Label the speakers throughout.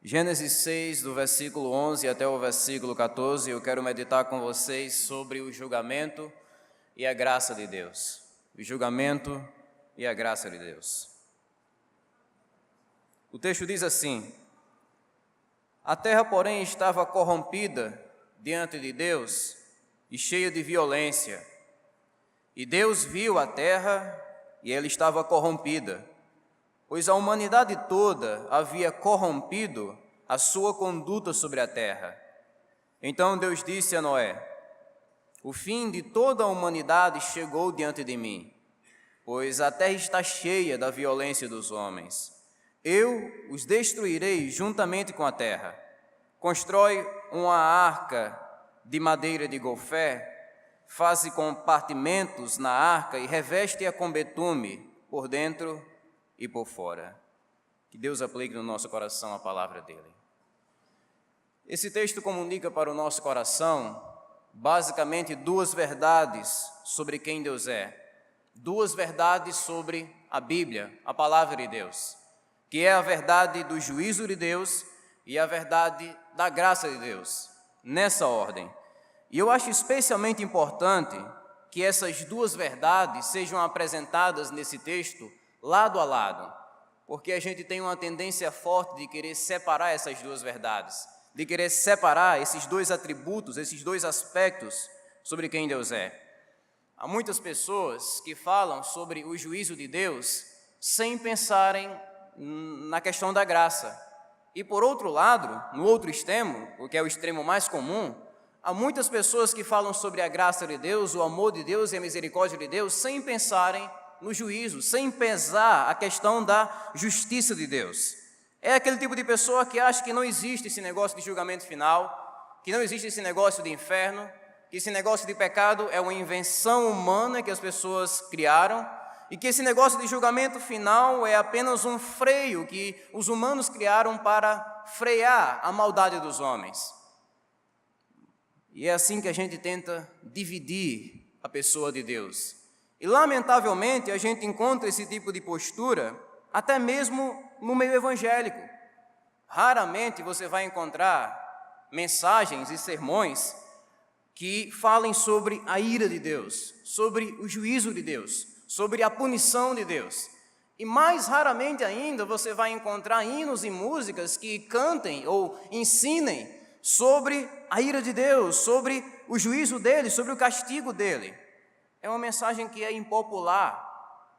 Speaker 1: Gênesis 6, do versículo 11 até o versículo 14, eu quero meditar com vocês sobre o julgamento e a graça de Deus. O julgamento e a graça de Deus. O texto diz assim: a terra, porém, estava corrompida diante de Deus e cheia de violência. E Deus viu a terra e ela estava corrompida, pois a humanidade toda havia corrompido a sua conduta sobre a terra. Então Deus disse a Noé: o fim de toda a humanidade chegou diante de mim, pois a terra está cheia da violência dos homens. Eu os destruirei juntamente com a terra. Constrói uma arca de madeira de gofé, faze compartimentos na arca e reveste-a com betume por dentro e por fora. Que Deus aplique no nosso coração a palavra dele. Esse texto comunica para o nosso coração basicamente duas verdades sobre quem Deus é. Duas verdades sobre a Bíblia, a palavra de Deus, que é a verdade do juízo de Deus e a verdade da graça de Deus, nessa ordem. E eu acho especialmente importante que essas duas verdades sejam apresentadas nesse texto lado a lado, porque a gente tem uma tendência forte de querer separar essas duas verdades, de querer separar esses dois atributos, esses dois aspectos sobre quem Deus é. Há muitas pessoas que falam sobre o juízo de Deus sem pensarem na questão da graça. E por outro lado, no outro extremo, o que é o extremo mais comum, há muitas pessoas que falam sobre a graça de Deus, o amor de Deus e a misericórdia de Deus sem pensarem no juízo, sem pesar a questão da justiça de Deus. É aquele tipo de pessoa que acha que não existe esse negócio de julgamento final, que não existe esse negócio de inferno, que esse negócio de pecado é uma invenção humana que as pessoas criaram e que esse negócio de julgamento final é apenas um freio que os humanos criaram para frear a maldade dos homens. E é assim que a gente tenta dividir a pessoa de Deus. E, lamentavelmente, a gente encontra esse tipo de postura até mesmo no meio evangélico. Raramente você vai encontrar mensagens e sermões que falem sobre a ira de Deus, sobre o juízo de Deus, sobre a punição de Deus. E mais raramente ainda você vai encontrar hinos e músicas que cantem ou ensinem sobre a ira de Deus, sobre o juízo dele, sobre o castigo dele. É uma mensagem que é impopular,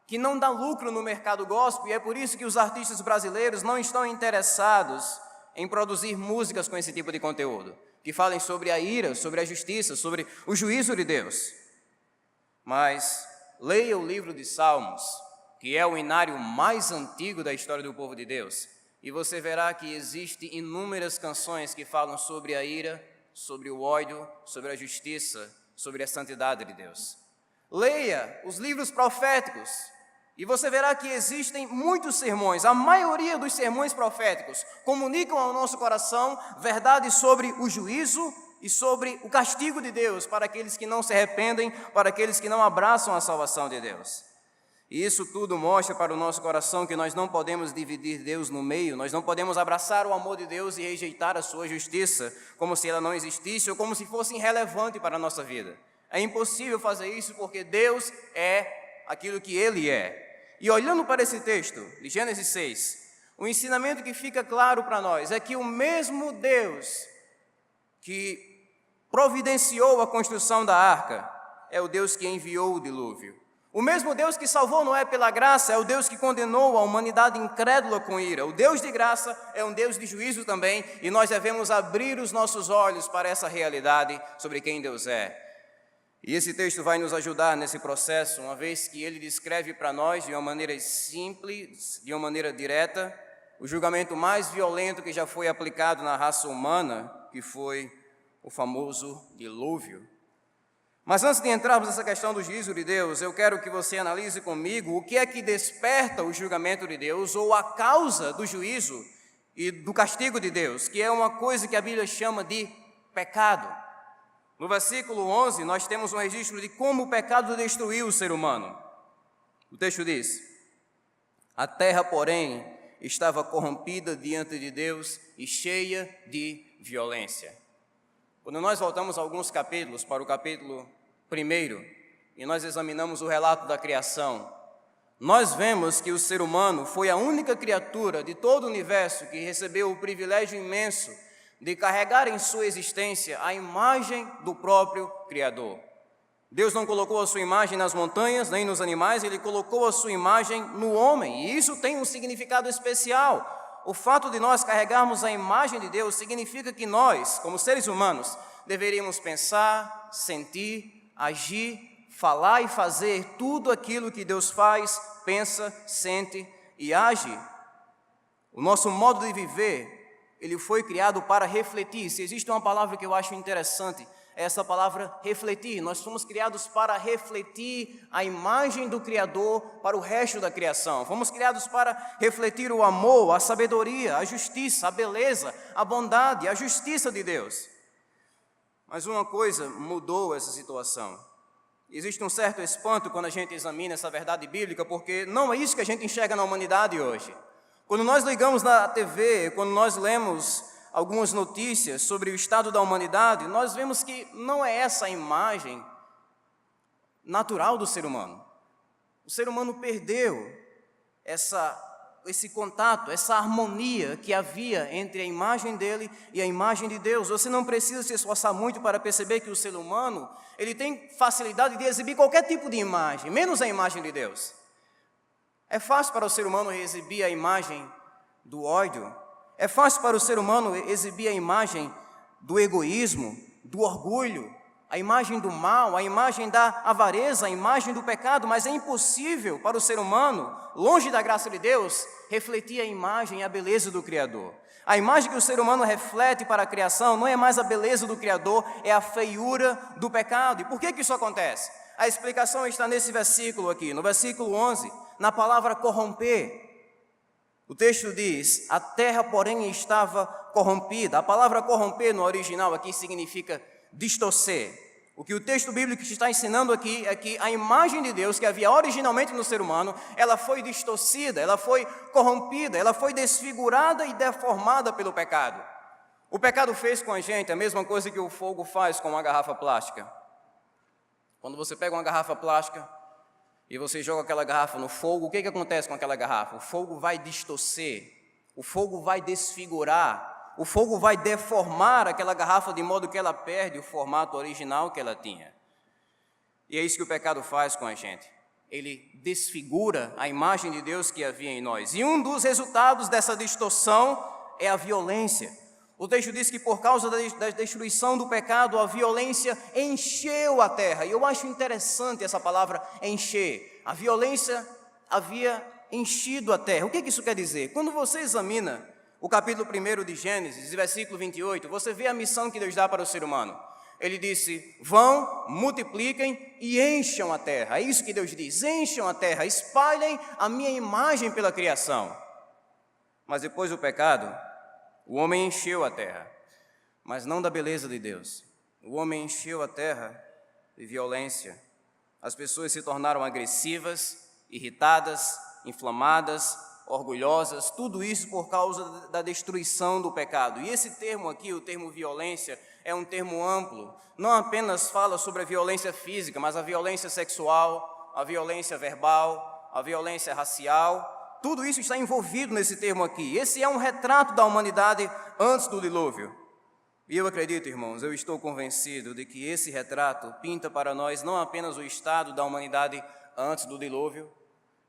Speaker 1: que não dá lucro no mercado gospel, e é por isso que os artistas brasileiros não estão interessados em produzir músicas com esse tipo de conteúdo, que falem sobre a ira, sobre a justiça, sobre o juízo de Deus. Mas leia o livro de Salmos, que é o inário mais antigo da história do povo de Deus, e você verá que existem inúmeras canções que falam sobre a ira, sobre o ódio, sobre a justiça, sobre a santidade de Deus. Leia os livros proféticos e você verá que existem muitos sermões. A maioria dos sermões proféticos comunicam ao nosso coração verdades sobre o juízo e sobre o castigo de Deus para aqueles que não se arrependem, para aqueles que não abraçam a salvação de Deus. E isso tudo mostra para o nosso coração que nós não podemos dividir Deus no meio, nós não podemos abraçar o amor de Deus e rejeitar a sua justiça como se ela não existisse ou como se fosse irrelevante para a nossa vida. É impossível fazer isso porque Deus é aquilo que Ele é. E olhando para esse texto de Gênesis 6, o ensinamento que fica claro para nós é que o mesmo Deus que providenciou a construção da arca é o Deus que enviou o dilúvio. O mesmo Deus que salvou Noé pela graça é o Deus que condenou a humanidade incrédula com ira. O Deus de graça é um Deus de juízo também, e nós devemos abrir os nossos olhos para essa realidade sobre quem Deus é. E esse texto vai nos ajudar nesse processo, uma vez que ele descreve para nós, de uma maneira simples, de uma maneira direta, o julgamento mais violento que já foi aplicado na raça humana, que foi o famoso dilúvio. Mas antes de entrarmos nessa questão do juízo de Deus, eu quero que você analise comigo o que é que desperta o julgamento de Deus, ou a causa do juízo e do castigo de Deus, que é uma coisa que a Bíblia chama de pecado. No versículo 11, nós temos um registro de como o pecado destruiu o ser humano. O texto diz: a terra, porém, estava corrompida diante de Deus e cheia de violência. Quando nós voltamos alguns capítulos para o capítulo 1, e nós examinamos o relato da criação, nós vemos que o ser humano foi a única criatura de todo o universo que recebeu o privilégio imenso de carregar em sua existência a imagem do próprio Criador. Deus não colocou a sua imagem nas montanhas, nem nos animais, Ele colocou a sua imagem no homem, e isso tem um significado especial. O fato de nós carregarmos a imagem de Deus significa que nós, como seres humanos, deveríamos pensar, sentir, agir, falar e fazer tudo aquilo que Deus faz, pensa, sente e age. O nosso modo de viver, ele foi criado para refletir. Se existe uma palavra que eu acho interessante, é essa palavra refletir. Nós fomos criados para refletir a imagem do Criador para o resto da criação. Fomos criados para refletir o amor, a sabedoria, a justiça, a beleza, a bondade, a justiça de Deus. Mas uma coisa mudou essa situação. Existe um certo espanto quando a gente examina essa verdade bíblica, porque não é isso que a gente enxerga na humanidade hoje. Quando nós ligamos na TV, quando nós lemos algumas notícias sobre o estado da humanidade, nós vemos que não é essa a imagem natural do ser humano. O ser humano perdeu esse contato, essa harmonia que havia entre a imagem dele e a imagem de Deus. Você não precisa se esforçar muito para perceber que o ser humano, ele tem facilidade de exibir qualquer tipo de imagem, menos a imagem de Deus. É fácil para o ser humano exibir a imagem do ódio. É fácil para o ser humano exibir a imagem do egoísmo, do orgulho, a imagem do mal, a imagem da avareza, a imagem do pecado, mas é impossível para o ser humano, longe da graça de Deus, refletir a imagem e a beleza do Criador. A imagem que o ser humano reflete para a criação não é mais a beleza do Criador, é a feiura do pecado. E por que isso acontece? A explicação está nesse versículo aqui, no versículo 11, na palavra corromper. O texto diz, a terra, porém, estava corrompida. A palavra corromper no original aqui significa distorcer. O que o texto bíblico está ensinando aqui é que a imagem de Deus que havia originalmente no ser humano, ela foi distorcida, ela foi corrompida, ela foi desfigurada e deformada pelo pecado. O pecado fez com a gente a mesma coisa que o fogo faz com uma garrafa plástica. Quando você pega uma garrafa plástica e você joga aquela garrafa no fogo, o que acontece com aquela garrafa? O fogo vai distorcer, o fogo vai desfigurar, o fogo vai deformar aquela garrafa de modo que ela perde o formato original que ela tinha. E é isso que o pecado faz com a gente. Ele desfigura a imagem de Deus que havia em nós. E um dos resultados dessa distorção é a violência. O texto diz que por causa da destruição do pecado, a violência encheu a terra. E eu acho interessante essa palavra encher. A violência havia enchido a terra. O que isso quer dizer? Quando você examina o capítulo 1 de Gênesis, versículo 28, você vê a missão que Deus dá para o ser humano. Ele disse, vão, multipliquem e encham a terra. É isso que Deus diz, encham a terra, espalhem a minha imagem pela criação. Mas depois do pecado, o homem encheu a terra, mas não da beleza de Deus. O homem encheu a terra de violência. As pessoas se tornaram agressivas, irritadas, inflamadas, orgulhosas, tudo isso por causa da destruição do pecado. E esse termo aqui, o termo violência, é um termo amplo. Não apenas fala sobre a violência física, mas a violência sexual, a violência verbal, a violência racial. Tudo isso está envolvido nesse termo aqui. Esse é um retrato da humanidade antes do dilúvio. E eu acredito, irmãos, eu estou convencido de que esse retrato pinta para nós não apenas o estado da humanidade antes do dilúvio,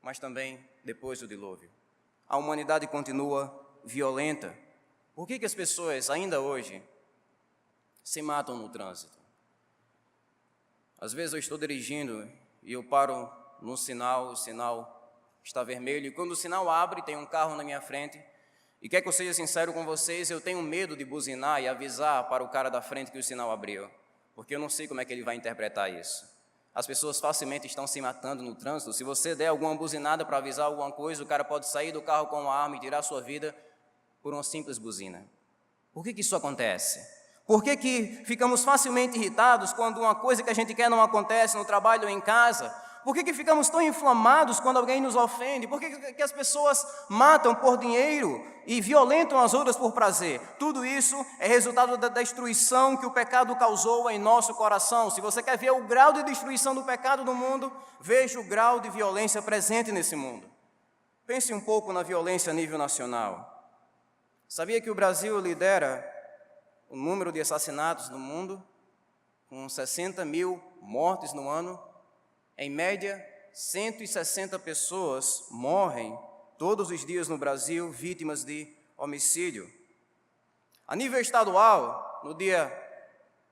Speaker 1: mas também depois do dilúvio. A humanidade continua violenta. Por que as pessoas ainda hoje se matam no trânsito? Às vezes eu estou dirigindo e eu paro no sinal, o sinal está vermelho, e quando o sinal abre, tem um carro na minha frente, e quer que eu seja sincero com vocês, eu tenho medo de buzinar e avisar para o cara da frente que o sinal abriu, porque eu não sei como é que ele vai interpretar isso. As pessoas facilmente estão se matando no trânsito. Se você der alguma buzinada para avisar alguma coisa, o cara pode sair do carro com uma arma e tirar sua vida por uma simples buzina. Por que isso acontece? Por que ficamos facilmente irritados quando uma coisa que a gente quer não acontece no trabalho ou em casa? Por que ficamos tão inflamados quando alguém nos ofende? Por que as pessoas matam por dinheiro e violentam as outras por prazer? Tudo isso é resultado da destruição que o pecado causou em nosso coração. Se você quer ver o grau de destruição do pecado no mundo, veja o grau de violência presente nesse mundo. Pense um pouco na violência a nível nacional. Sabia que o Brasil lidera o número de assassinatos no mundo, com 60 mil mortes no ano? Em média, 160 pessoas morrem todos os dias no Brasil vítimas de homicídio. A nível estadual, no dia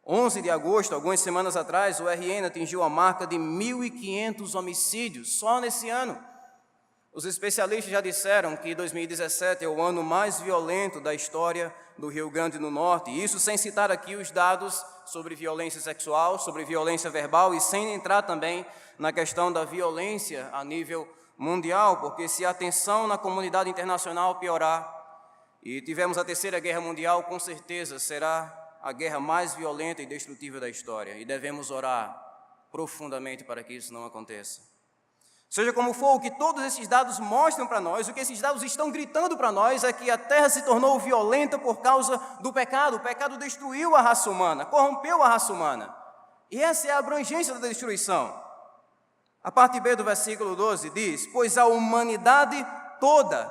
Speaker 1: 11 de agosto, algumas semanas atrás, o RN atingiu a marca de 1.500 homicídios só nesse ano. Os especialistas já disseram que 2017 é o ano mais violento da história do Rio Grande do Norte, e isso sem citar aqui os dados sobre violência sexual, sobre violência verbal, e sem entrar também na questão da violência a nível mundial, porque se a tensão na comunidade internacional piorar e tivermos a Terceira Guerra Mundial, com certeza será a guerra mais violenta e destrutiva da história, e devemos orar profundamente para que isso não aconteça. Seja como for, o que todos esses dados mostram para nós, o que esses dados estão gritando para nós é que a terra se tornou violenta por causa do pecado. O pecado destruiu a raça humana, corrompeu a raça humana. E essa é a abrangência da destruição. A parte B do versículo 12 diz: pois a humanidade toda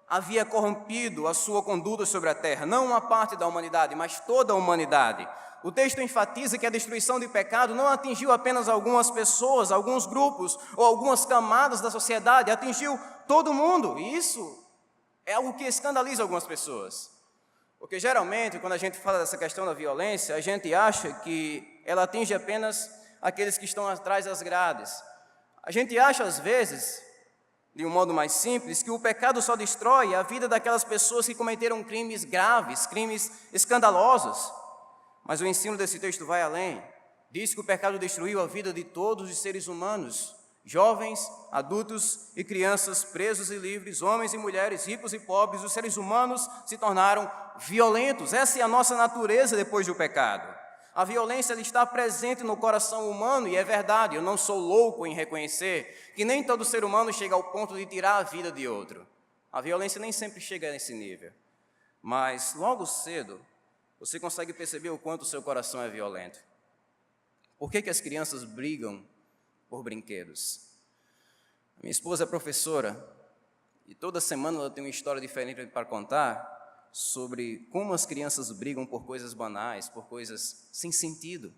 Speaker 1: havia corrompido a sua conduta sobre a terra. Não uma parte da humanidade, mas toda a humanidade. O texto enfatiza que a destruição do pecado não atingiu apenas algumas pessoas, alguns grupos ou algumas camadas da sociedade, atingiu todo mundo. E isso é algo que escandaliza algumas pessoas. Porque geralmente, quando a gente fala dessa questão da violência, a gente acha que ela atinge apenas aqueles que estão atrás das grades. A gente acha, às vezes, de um modo mais simples, que o pecado só destrói a vida daquelas pessoas que cometeram crimes graves, crimes escandalosos. Mas o ensino desse texto vai além. Diz que o pecado destruiu a vida de todos os seres humanos, jovens, adultos e crianças, presos e livres, homens e mulheres, ricos e pobres. Os seres humanos se tornaram violentos. Essa é a nossa natureza depois do pecado. A violência está presente no coração humano, e é verdade, eu não sou louco em reconhecer que nem todo ser humano chega ao ponto de tirar a vida de outro. A violência nem sempre chega a esse nível. Mas logo cedo, você consegue perceber o quanto o seu coração é violento. Por que as crianças brigam por brinquedos? Minha esposa é professora e toda semana ela tem uma história diferente para contar sobre como as crianças brigam por coisas banais, por coisas sem sentido,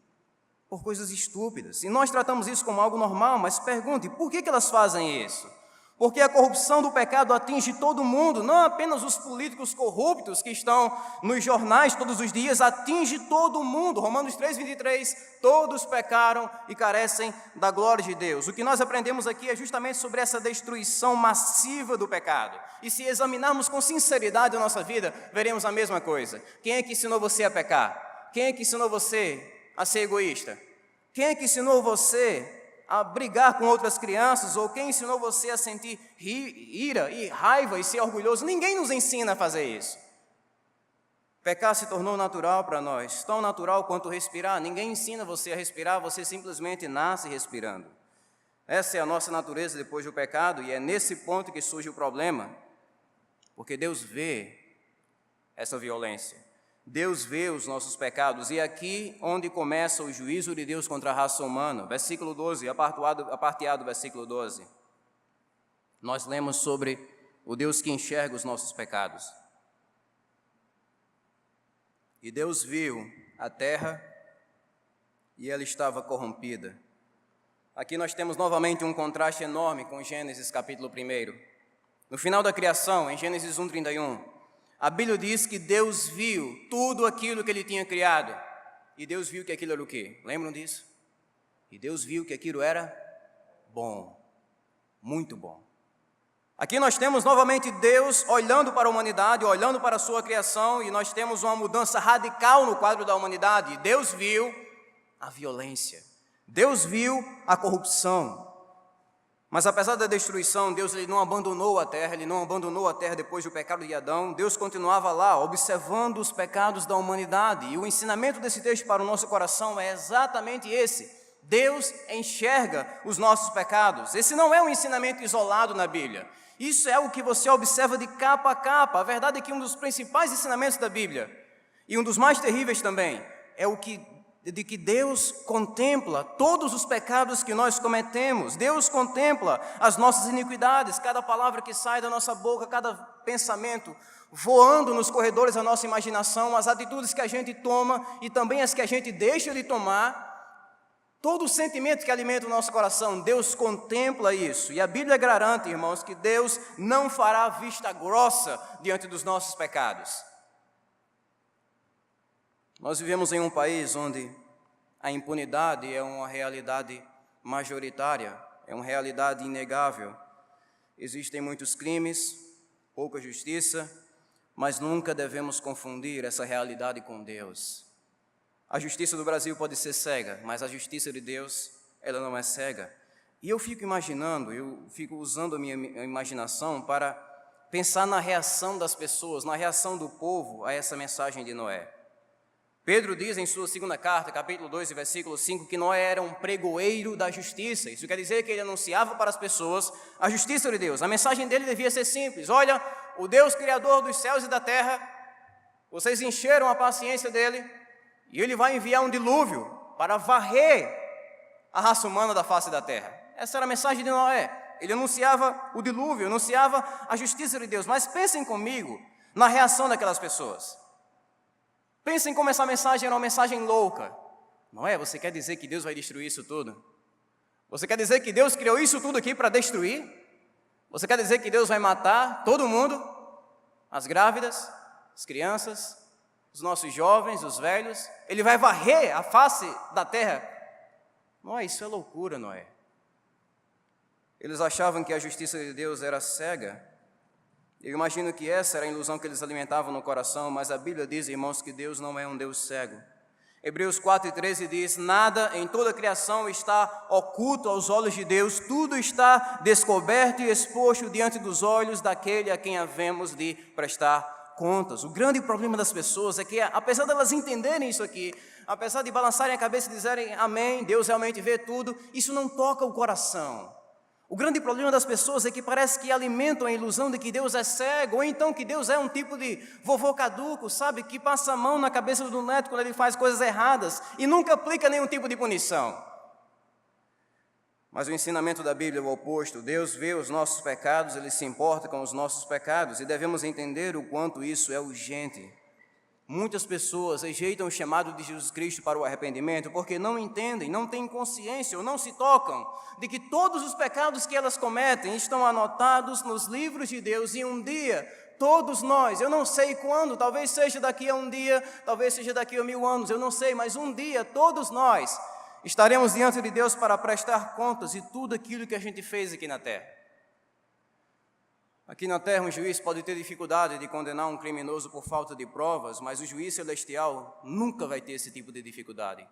Speaker 1: por coisas estúpidas. E nós tratamos isso como algo normal, mas pergunte, por que elas fazem isso? Porque a corrupção do pecado atinge todo mundo, não apenas os políticos corruptos que estão nos jornais todos os dias, atinge todo mundo. Romanos 3,23, todos pecaram e carecem da glória de Deus. O que nós aprendemos aqui é justamente sobre essa destruição massiva do pecado. E se examinarmos com sinceridade a nossa vida, veremos a mesma coisa. Quem é que ensinou você a pecar? Quem é que ensinou você a ser egoísta? Quem é que ensinou você a brigar com outras crianças, ou quem ensinou você a sentir ira e raiva e ser orgulhoso? Ninguém nos ensina a fazer isso. Pecar se tornou natural para nós, tão natural quanto respirar. Ninguém ensina você a respirar, você simplesmente nasce respirando. Essa é a nossa natureza depois do pecado, e é nesse ponto que surge o problema, porque Deus vê essa violência. Deus vê os nossos pecados, e é aqui onde começa o juízo de Deus contra a raça humana. Versículo 12, a parte A do versículo 12. Nós lemos sobre o Deus que enxerga os nossos pecados. E Deus viu a terra e ela estava corrompida. Aqui nós temos novamente um contraste enorme com Gênesis capítulo 1. No final da criação, em Gênesis 1:31, a Bíblia diz que Deus viu tudo aquilo que Ele tinha criado. E Deus viu que aquilo era o quê? Lembram disso? E Deus viu que aquilo era bom, muito bom. Aqui nós temos novamente Deus olhando para a humanidade, olhando para a sua criação, e nós temos uma mudança radical no quadro da humanidade. Deus viu a violência, Deus viu a corrupção. Mas apesar da destruição, Deus ele não abandonou a terra, Ele não abandonou a terra depois do pecado de Adão. Deus continuava lá, observando os pecados da humanidade. E o ensinamento desse texto para o nosso coração é exatamente esse. Deus enxerga os nossos pecados. Esse não é um ensinamento isolado na Bíblia. Isso é o que você observa de capa a capa. A verdade é que um dos principais ensinamentos da Bíblia, e um dos mais terríveis também, é de que Deus contempla todos os pecados que nós cometemos. Deus contempla as nossas iniquidades, cada palavra que sai da nossa boca, cada pensamento voando nos corredores da nossa imaginação, as atitudes que a gente toma e também as que a gente deixa de tomar. Todo o sentimento que alimenta o nosso coração, Deus contempla isso. E a Bíblia garante, irmãos, que Deus não fará vista grossa diante dos nossos pecados. Nós vivemos em um país onde a impunidade é uma realidade majoritária, é uma realidade inegável. Existem muitos crimes, pouca justiça, mas nunca devemos confundir essa realidade com Deus. A justiça do Brasil pode ser cega, mas a justiça de Deus, ela não é cega. E eu fico usando a minha imaginação para pensar na reação das pessoas, na reação do povo a essa mensagem de Noé. Pedro diz em sua segunda carta, capítulo 2, versículo 5, que Noé era um pregoeiro da justiça. Isso quer dizer que ele anunciava para as pessoas a justiça de Deus. A mensagem dele devia ser simples: olha, o Deus criador dos céus e da terra, vocês encheram a paciência dele, e ele vai enviar um dilúvio para varrer a raça humana da face da terra. Essa era a mensagem de Noé. Ele anunciava o dilúvio, anunciava a justiça de Deus. Mas pensem comigo na reação daquelas pessoas. Pensem como essa mensagem era uma mensagem louca. Noé, você quer dizer que Deus vai destruir isso tudo? Você quer dizer que Deus criou isso tudo aqui para destruir? Você quer dizer que Deus vai matar todo mundo? As grávidas, as crianças, os nossos jovens, os velhos? Ele vai varrer a face da terra? Noé, isso é loucura, Noé. Eles achavam que a justiça de Deus era cega. Eu imagino que essa era a ilusão que eles alimentavam no coração, mas a Bíblia diz, irmãos, que Deus não é um Deus cego. Hebreus 4:13 diz: nada em toda a criação está oculto aos olhos de Deus, tudo está descoberto e exposto diante dos olhos daquele a quem havemos de prestar contas. O grande problema das pessoas é que, apesar de elas entenderem isso aqui, apesar de balançarem a cabeça e dizerem amém, Deus realmente vê tudo, isso não toca o coração. O grande problema das pessoas é que parece que alimentam a ilusão de que Deus é cego, ou então que Deus é um tipo de vovô caduco, sabe, que passa a mão na cabeça do neto quando ele faz coisas erradas e nunca aplica nenhum tipo de punição. Mas o ensinamento da Bíblia é o oposto. Deus vê os nossos pecados, Ele se importa com os nossos pecados, e devemos entender o quanto isso é urgente. Muitas pessoas rejeitam o chamado de Jesus Cristo para o arrependimento porque não entendem, não têm consciência ou não se tocam de que todos os pecados que elas cometem estão anotados nos livros de Deus, e um dia todos nós, eu não sei quando, talvez seja daqui a um dia, talvez seja daqui a 1000 anos, eu não sei, mas um dia todos nós estaremos diante de Deus para prestar contas de tudo aquilo que a gente fez aqui na terra. Aqui na terra, um juiz pode ter dificuldade de condenar um criminoso por falta de provas, mas o juiz celestial nunca vai ter esse tipo de dificuldade,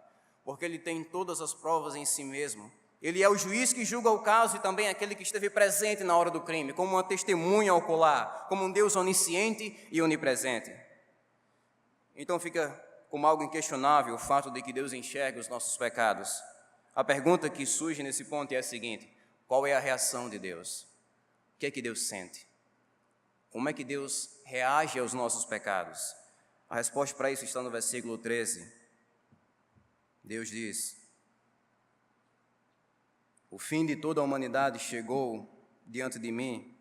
Speaker 1: porque ele tem todas as provas em si mesmo. Ele é o juiz que julga o caso e também aquele que esteve presente na hora do crime, como uma testemunha ocular, como um Deus onisciente e onipresente. Então fica como algo inquestionável o fato de que Deus enxerga os nossos pecados. A pergunta que surge nesse ponto é a seguinte: qual é a reação de Deus? O que é que Deus sente? Como é que Deus reage aos nossos pecados? A resposta para isso está no versículo 13. Deus diz: o fim de toda a humanidade chegou diante de mim,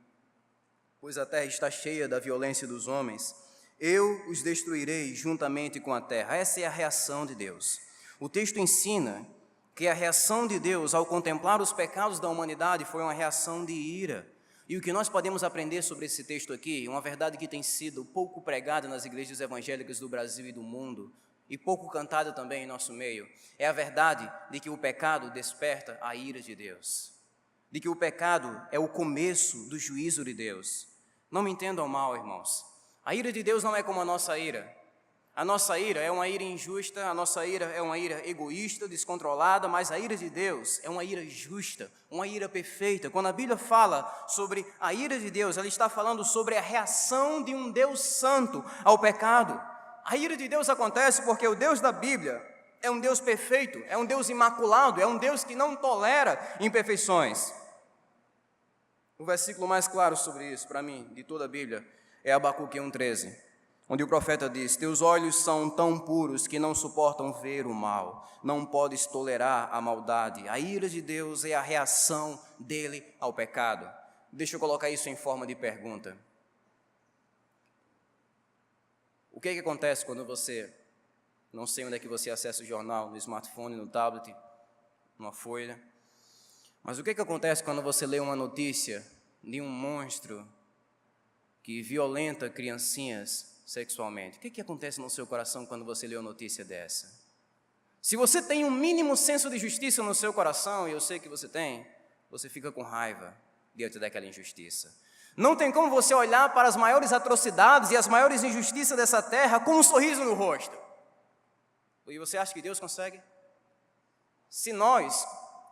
Speaker 1: pois a terra está cheia da violência dos homens. Eu os destruirei juntamente com a terra. Essa é a reação de Deus. O texto ensina que a reação de Deus ao contemplar os pecados da humanidade foi uma reação de ira. E o que nós podemos aprender sobre esse texto aqui, uma verdade que tem sido pouco pregada nas igrejas evangélicas do Brasil e do mundo, e pouco cantada também em nosso meio, é a verdade de que o pecado desperta a ira de Deus, de que o pecado é o começo do juízo de Deus. Não me entendam mal, irmãos, a ira de Deus não é como a nossa ira. A nossa ira é uma ira injusta, a nossa ira é uma ira egoísta, descontrolada, mas a ira de Deus é uma ira justa, uma ira perfeita. Quando a Bíblia fala sobre a ira de Deus, ela está falando sobre a reação de um Deus santo ao pecado. A ira de Deus acontece porque o Deus da Bíblia é um Deus perfeito, é um Deus imaculado, é um Deus que não tolera imperfeições. O versículo mais claro sobre isso, para mim, de toda a Bíblia, é Abacuque 1,13, onde o profeta diz: teus olhos são tão puros que não suportam ver o mal, não podes tolerar a maldade. A ira de Deus é a reação dele ao pecado. Deixa eu colocar isso em forma de pergunta. O que acontece quando você, não sei onde é que você acessa o jornal, no smartphone, no tablet, numa folha, mas o que acontece quando você lê uma notícia de um monstro que violenta criancinhas sexualmente? O que acontece no seu coração quando você lê uma notícia dessa? Se você tem um mínimo senso de justiça no seu coração, e eu sei que você tem, você fica com raiva diante daquela injustiça. Não tem como você olhar para as maiores atrocidades e as maiores injustiças dessa terra com um sorriso no rosto. E você acha que Deus consegue? Se nós,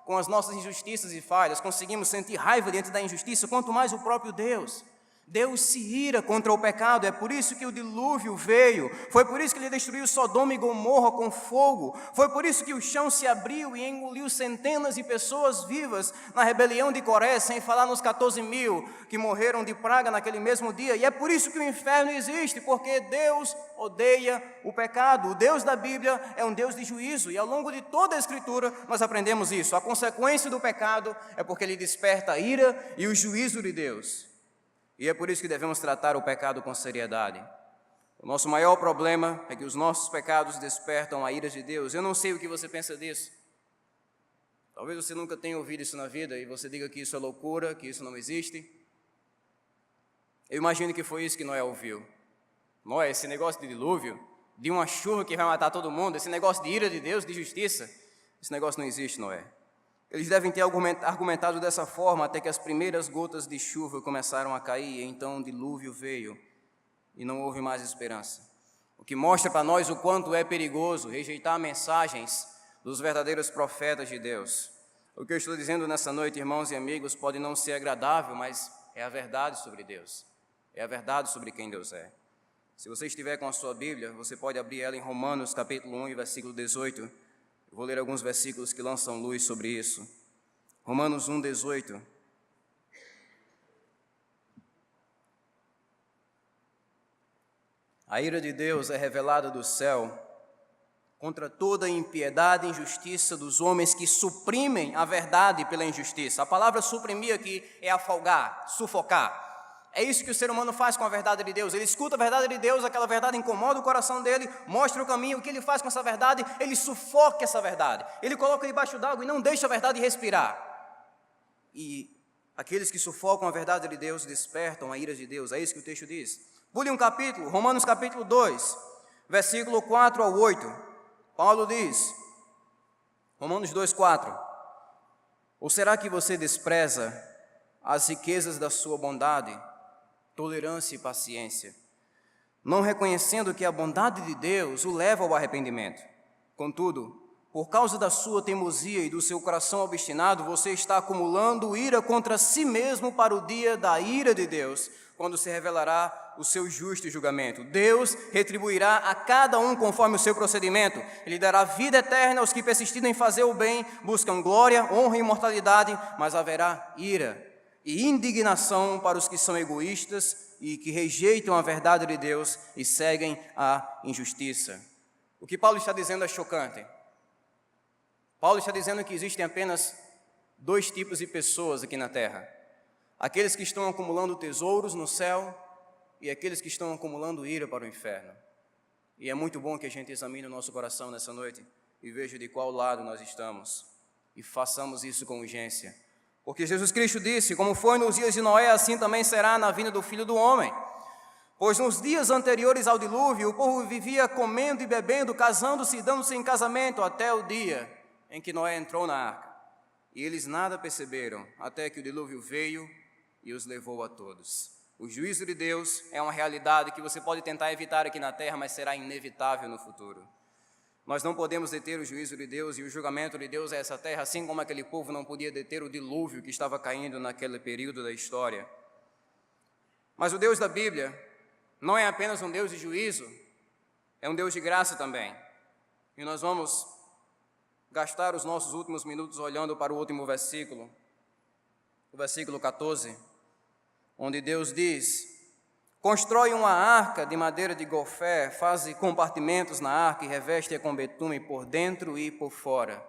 Speaker 1: com as nossas injustiças e falhas, conseguimos sentir raiva diante da injustiça, quanto mais o próprio Deus. Deus se ira contra o pecado, é por isso que o dilúvio veio, foi por isso que ele destruiu Sodoma e Gomorra com fogo, foi por isso que o chão se abriu e engoliu centenas de pessoas vivas na rebelião de Coré, sem falar nos 14 mil que morreram de praga naquele mesmo dia, e é por isso que o inferno existe, porque Deus odeia o pecado. O Deus da Bíblia é um Deus de juízo, e ao longo de toda a Escritura nós aprendemos isso. A consequência do pecado é porque ele desperta a ira e o juízo de Deus. E é por isso que devemos tratar o pecado com seriedade. O nosso maior problema é que os nossos pecados despertam a ira de Deus. Eu não sei o que você pensa disso. Talvez você nunca tenha ouvido isso na vida e você diga que isso é loucura, que isso não existe. Eu imagino que foi isso que Noé ouviu. Noé, esse negócio de dilúvio, de uma chuva que vai matar todo mundo, esse negócio de ira de Deus, de justiça, esse negócio não existe, Noé. Eles devem ter argumentado dessa forma até que as primeiras gotas de chuva começaram a cair, e então o dilúvio veio e não houve mais esperança. O que mostra para nós o quanto é perigoso rejeitar mensagens dos verdadeiros profetas de Deus. O que eu estou dizendo nessa noite, irmãos e amigos, pode não ser agradável, mas é a verdade sobre Deus. É a verdade sobre quem Deus é. Se você estiver com a sua Bíblia, você pode abrir ela em Romanos capítulo 1, versículo 18. Eu vou ler alguns versículos que lançam luz sobre isso. Romanos 1, 18. A ira de Deus é revelada do céu contra toda a impiedade e injustiça dos homens que suprimem a verdade pela injustiça. A palavra suprimir aqui é afogar, sufocar. É isso que o ser humano faz com a verdade de Deus. Ele escuta a verdade de Deus, aquela verdade incomoda o coração dele, mostra o caminho. O que ele faz com essa verdade? Ele sufoca essa verdade. Ele coloca debaixo d'água e não deixa a verdade respirar. E aqueles que sufocam a verdade de Deus despertam a ira de Deus. É isso que o texto diz. Pule um capítulo, Romanos capítulo 2, versículo 4 ao 8. Paulo diz, Romanos 2, 4. Ou será que você despreza as riquezas da sua bondade, tolerância e paciência, não reconhecendo que a bondade de Deus o leva ao arrependimento? Contudo, por causa da sua teimosia e do seu coração obstinado, você está acumulando ira contra si mesmo para o dia da ira de Deus, quando se revelará o seu justo julgamento. Deus retribuirá a cada um conforme o seu procedimento. Ele dará vida eterna aos que, persistindo em fazer o bem, buscam glória, honra e imortalidade, mas haverá ira e indignação para os que são egoístas e que rejeitam a verdade de Deus e seguem a injustiça. O que Paulo está dizendo é chocante. Paulo está dizendo que existem apenas dois tipos de pessoas aqui na terra: aqueles que estão acumulando tesouros no céu e aqueles que estão acumulando ira para o inferno. E é muito bom que a gente examine o nosso coração nessa noite e veja de qual lado nós estamos e façamos isso com urgência. Porque Jesus Cristo disse: como foi nos dias de Noé, assim também será na vinda do Filho do Homem. Pois nos dias anteriores ao dilúvio, o povo vivia comendo e bebendo, casando-se e dando-se em casamento, até o dia em que Noé entrou na arca. E eles nada perceberam, até que o dilúvio veio e os levou a todos. O juízo de Deus é uma realidade que você pode tentar evitar aqui na terra, mas será inevitável no futuro. Nós não podemos deter o juízo de Deus, e o julgamento de Deus é essa terra, assim como aquele povo não podia deter o dilúvio que estava caindo naquele período da história. Mas o Deus da Bíblia não é apenas um Deus de juízo, é um Deus de graça também. E nós vamos gastar os nossos últimos minutos olhando para o último versículo, o versículo 14, onde Deus diz: constrói uma arca de madeira de gofé, faz compartimentos na arca e reveste-a com betume por dentro e por fora.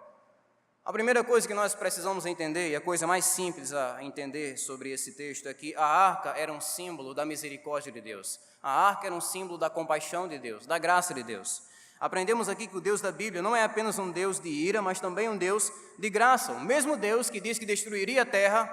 Speaker 1: A primeira coisa que nós precisamos entender, e a coisa mais simples a entender sobre esse texto, é que a arca era um símbolo da misericórdia de Deus. A arca era um símbolo da compaixão de Deus, da graça de Deus. Aprendemos aqui que o Deus da Bíblia não é apenas um Deus de ira, mas também um Deus de graça. O mesmo Deus que diz que destruiria a terra,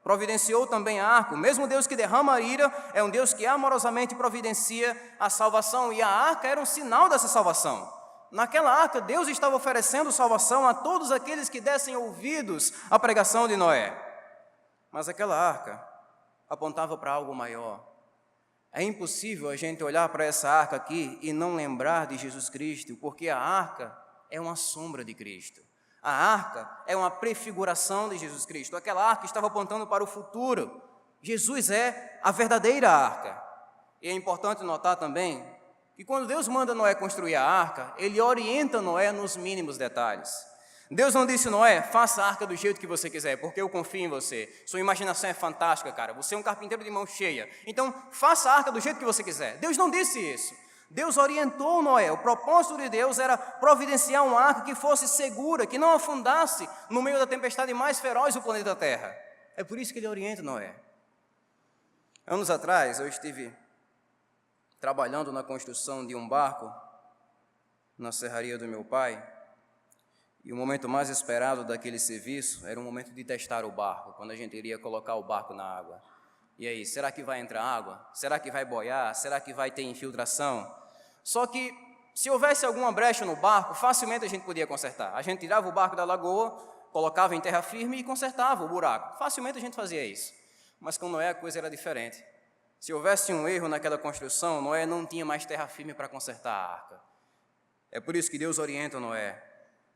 Speaker 1: providenciou também a arca. O mesmo Deus que derrama a ira é um Deus que amorosamente providencia a salvação. E a arca era um sinal dessa salvação. Naquela arca, Deus estava oferecendo salvação a todos aqueles que dessem ouvidos à pregação de Noé. Mas aquela arca apontava para algo maior. É impossível a gente olhar para essa arca aqui e não lembrar de Jesus Cristo, porque a arca é uma sombra de Cristo. A arca é uma prefiguração de Jesus Cristo. Aquela arca estava apontando para o futuro. Jesus é a verdadeira arca. E é importante notar também que quando Deus manda Noé construir a arca, Ele orienta Noé nos mínimos detalhes. Deus não disse: Noé, faça a arca do jeito que você quiser, porque eu confio em você. Sua imaginação é fantástica, cara. Você é um carpinteiro de mão cheia. Então, faça a arca do jeito que você quiser. Deus não disse isso. Deus orientou Noé. O propósito de Deus era providenciar uma arca que fosse segura, que não afundasse no meio da tempestade mais feroz do planeta Terra. É por isso que Ele orienta Noé. Anos atrás, eu estive trabalhando na construção de um barco na serraria do meu pai, e o momento mais esperado daquele serviço era o momento de testar o barco, quando a gente iria colocar o barco na água. E aí, será que vai entrar água? Será que vai boiar? Será que vai ter infiltração? Só que, se houvesse alguma brecha no barco, facilmente a gente podia consertar. A gente tirava o barco da lagoa, colocava em terra firme e consertava o buraco. Facilmente a gente fazia isso. Mas com Noé a coisa era diferente. Se houvesse um erro naquela construção, Noé não tinha mais terra firme para consertar a arca. É por isso que Deus orienta Noé.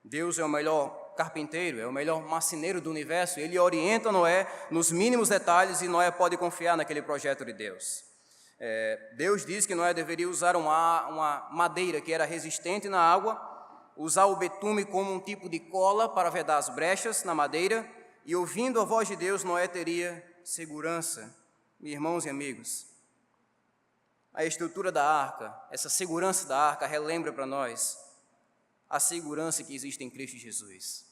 Speaker 1: Deus é o melhor carpinteiro, é o melhor marceneiro do universo. Ele orienta Noé nos mínimos detalhes e Noé pode confiar naquele projeto de Deus. Deus diz que Noé deveria usar uma madeira que era resistente na água, usar o betume como um tipo de cola para vedar as brechas na madeira, e ouvindo a voz de Deus, Noé teria segurança. Irmãos e amigos, a estrutura da arca, essa segurança da arca relembra para nós a segurança que existe em Cristo Jesus.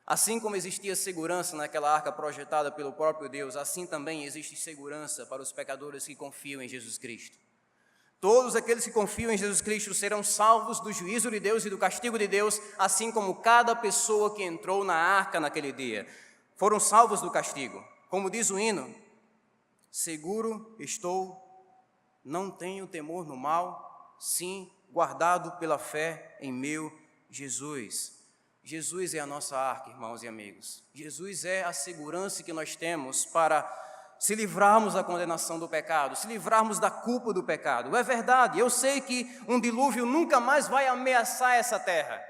Speaker 1: Assim como existia segurança naquela arca projetada pelo próprio Deus, assim também existe segurança para os pecadores que confiam em Jesus Cristo. Todos aqueles que confiam em Jesus Cristo serão salvos do juízo de Deus e do castigo de Deus, assim como cada pessoa que entrou na arca naquele dia. Foram salvos do castigo. Como diz o hino: seguro estou, não tenho temor no mal, sim, guardado pela fé em meu Jesus. Jesus é a nossa arca, irmãos e amigos. Jesus é a segurança que nós temos para se livrarmos da condenação do pecado, se livrarmos da culpa do pecado. É verdade, eu sei que um dilúvio nunca mais vai ameaçar essa terra.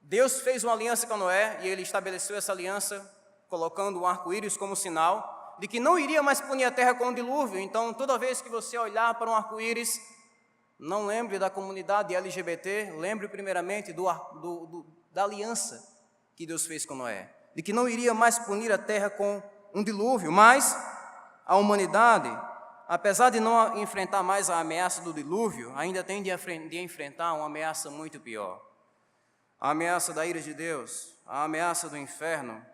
Speaker 1: Deus fez uma aliança com Noé e Ele estabeleceu essa aliança colocando um arco-íris como sinal de que não iria mais punir a terra com o dilúvio. Então, toda vez que você olhar para um arco-íris, não lembre da comunidade LGBT, lembre primeiramente da aliança que Deus fez com Noé, de que não iria mais punir a terra com um dilúvio, mas a humanidade, apesar de não enfrentar mais a ameaça do dilúvio, ainda tem de enfrentar uma ameaça muito pior. A ameaça da ira de Deus, a ameaça do inferno,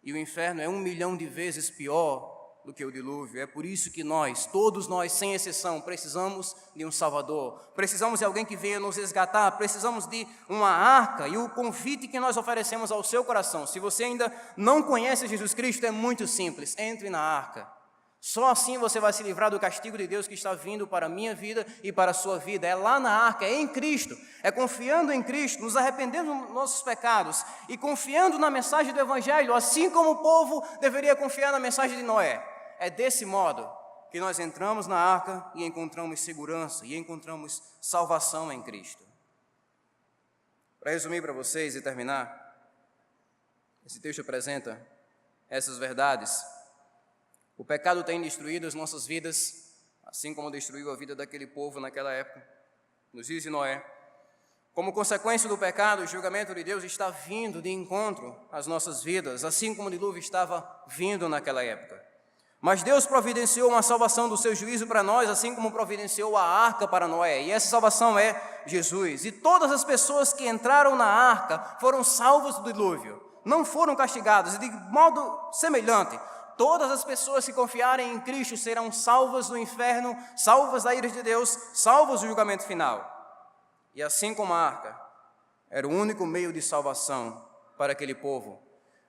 Speaker 1: e o inferno é 1 milhão de vezes pior do que o dilúvio. É por isso que nós, todos nós, sem exceção, precisamos de um Salvador, precisamos de alguém que venha nos resgatar, precisamos de uma arca. E o convite que nós oferecemos ao seu coração, se você ainda não conhece Jesus Cristo, é muito simples: entre na arca. Só assim você vai se livrar do castigo de Deus que está vindo para a minha vida e para a sua vida. É lá na arca, é em Cristo, é confiando em Cristo, nos arrependendo dos nossos pecados e confiando na mensagem do Evangelho, assim como o povo deveria confiar na mensagem de Noé. É desse modo que nós entramos na arca e encontramos segurança e encontramos salvação em Cristo. Para resumir para vocês e terminar, esse texto apresenta essas verdades. O pecado tem destruído as nossas vidas, assim como destruiu a vida daquele povo naquela época, nos dias de Noé. Como consequência do pecado, o julgamento de Deus está vindo de encontro às nossas vidas, assim como o dilúvio estava vindo naquela época. Mas Deus providenciou uma salvação do seu juízo para nós, assim como providenciou a arca para Noé. E essa salvação é Jesus. E todas as pessoas que entraram na arca foram salvas do dilúvio, não foram castigadas. E de modo semelhante, todas as pessoas que confiarem em Cristo serão salvas do inferno, salvas da ira de Deus, salvas do julgamento final. E assim como a arca era o único meio de salvação para aquele povo,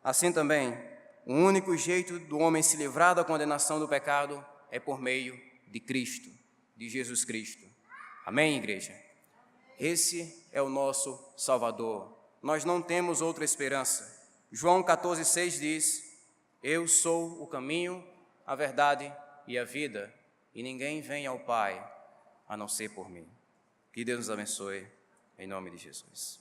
Speaker 1: assim também, o único jeito do homem se livrar da condenação do pecado é por meio de Cristo, de Jesus Cristo. Amém, igreja? Esse é o nosso Salvador. Nós não temos outra esperança. João 14,6 diz: eu sou o caminho, a verdade e a vida, e ninguém vem ao Pai a não ser por mim. Que Deus nos abençoe, em nome de Jesus.